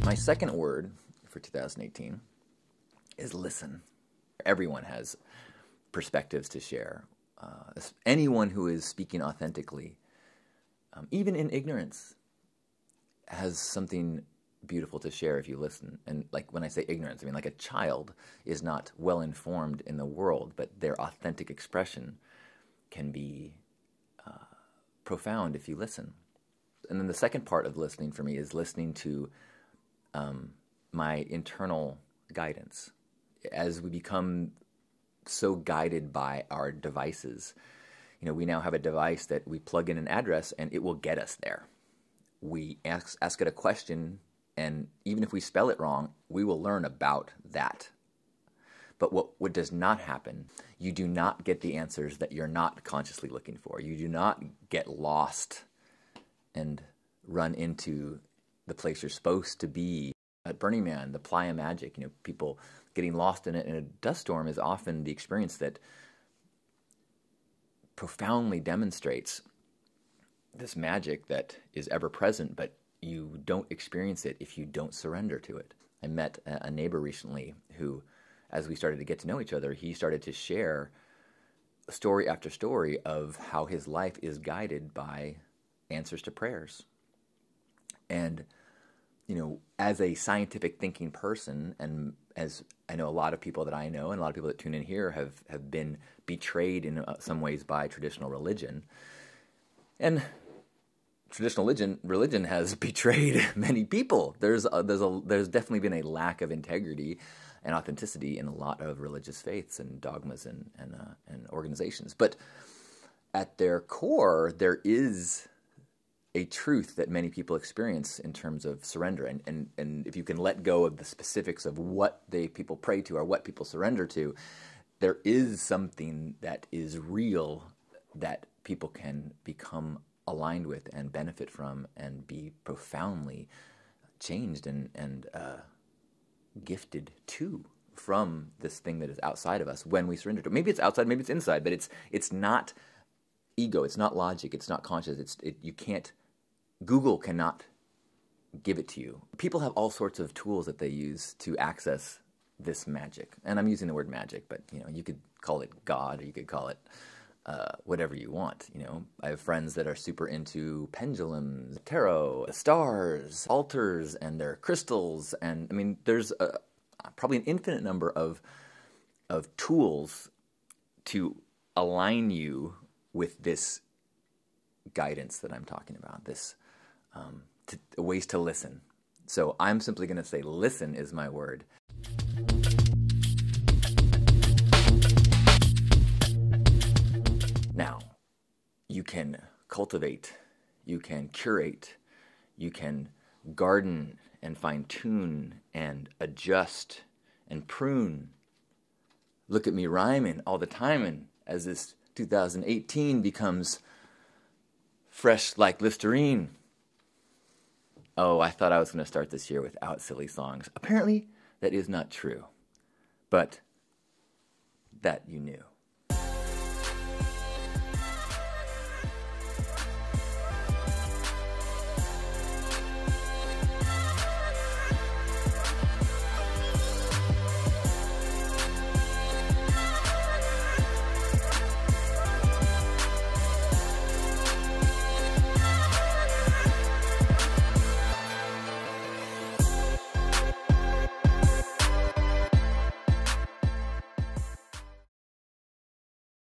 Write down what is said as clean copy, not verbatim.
My second word for 2018 is listen. Everyone has perspectives to share. Anyone who is speaking authentically, even in ignorance, has something beautiful to share if you listen. And like when I say ignorance, I mean like a child is not well informed in the world, but their authentic expression can be profound if you listen. And then the second part of listening for me is listening to my internal guidance. As we become so guided by our devices, we now have a device that we plug in an address and it will get us there. We ask it a question, and even if we spell it wrong, we will learn about that. But what does not happen, you do not get the answers that you're not consciously looking for. You do not get lost and run into the place you're supposed to be. At Burning Man, the Playa Magic, people getting lost in it in a dust storm is often the experience that profoundly demonstrates this magic that is ever present, but you don't experience it if you don't surrender to it. I met a neighbor recently who, as we started to get to know each other, he started to share story after story of how his life is guided by answers to prayers. And, as a scientific thinking person, and as I know a lot of people that I know and a lot of people that tune in here have been betrayed in some ways by traditional religion. And traditional religion has betrayed many people. There's definitely been a lack of integrity and authenticity in a lot of religious faiths and dogmas and organizations. But at their core, there is a truth that many people experience in terms of surrender. And if you can let go of the specifics of what people pray to or what people surrender to, there is something that is real that people can become aligned with and benefit from and be profoundly changed and gifted to from this thing that is outside of us when we surrender to it. Maybe it's outside, maybe it's inside, but it's not ego, it's not logic, it's not conscious. You can't. Google cannot give it to you. People have all sorts of tools that they use to access this magic, and I'm using the word magic, but you could call it God, or you could call it whatever you want. I have friends that are super into pendulums, tarot, stars, altars, and their crystals, and I mean, there's probably an infinite number of tools to align you with this guidance that I'm talking about, this ways to listen. So I'm simply going to say listen is my word. Now, you can cultivate, you can curate, you can garden and fine-tune and adjust and prune. Look at me rhyming all the time, and as this 2018 becomes fresh like Listerine. Oh, I thought I was going to start this year without silly songs. Apparently, that is not true. But that you knew.